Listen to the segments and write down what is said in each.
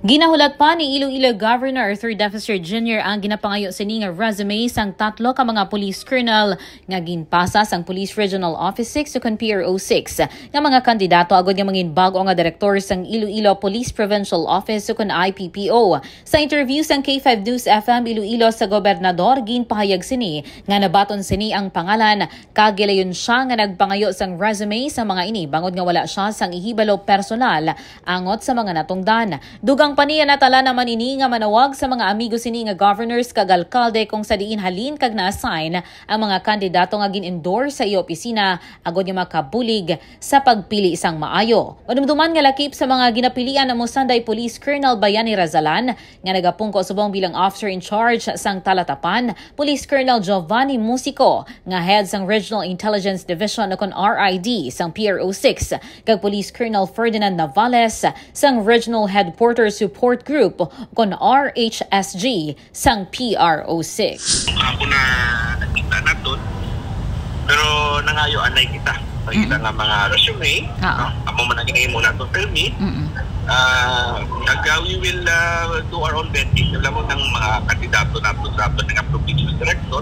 Ginahulat pa ni Iloilo Governor Arthur Defensor Jr. ang ginapangayo sini nga resume sang tatlo ka mga police colonel nga ginpasa sang Police Regional Office 6 sukon PRO 6 nga mga kandidato agod nga mangin bago nga direktor sang Iloilo Police Provincial Office sukon IPPO. Sa interview sang K5 News FM Iloilo sa gobernador ginpahayag sini nga nabaton sini ang pangalan kagilayon siya nga nagpangayo sang resume sa mga ini bangod nga wala siya sang ihibalo personal angot sa mga natungdan. Dugang paniya natala naman ini nga manawag sa mga amigo sini nga governors kag alkalde kung sa diin halin kag na-assign ang mga kandidato nga gin-endorse sa iyo opisina agod nga makabulig sa pagpili isang maayo. Madumduman nga lakip sa mga ginapilian na Mosanday Police Colonel Bayani Razalan nga nagapungko subong bilang officer in charge sang Talatapan, Police Colonel Giovanni Musico nga head sang Regional Intelligence Division kon RID sang PRO 6 kag Police Colonel Ferdinand Navales sang Regional Headquarters Support Group kon RHSG sang PRO6. Ako na nakita na doon, pero nangayo anay kita. Pagkita nga mga resume, ako man naging muna to tell me. We will do our own vetting. Alam mo ng mga kandidato na to sa ng provincial director.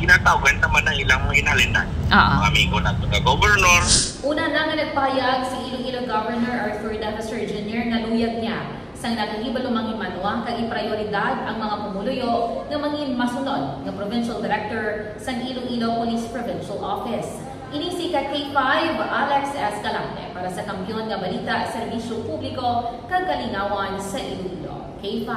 Ginatawagan naman ang ilang mga inalinan. Mga amigo na to na governor. Una na nga nagpahayag si Iloilo Governor Arthur Defensor Jr. nga luyag niya sang nagihibalo mangin manuang kag iprioridad ang mga pumuluyo nga mangin masunod nga provincial director sang Iloilo Police Provincial Office. Ini si K5 Alex Escalante para sa Kampiyon nga Balita, Serbisyo Publiko kag Kalingawan sa Iloilo. K5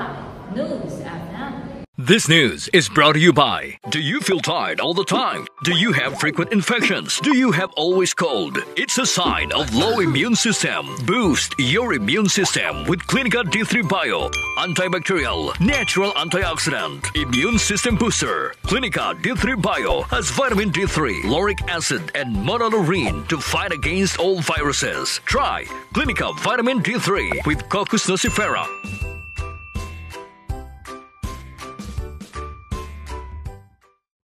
News FM. This news is brought to you by, do you feel tired all the time? Do you have frequent infections? Do you have always cold? It's a sign of low immune system. Boost your immune system with Clinica D3 Bio, antibacterial, natural antioxidant, immune system booster. Clinica D3 Bio has vitamin D3, lauric acid, and monolurine to fight against all viruses. Try Clinica Vitamin D3 with Coccus nocifera.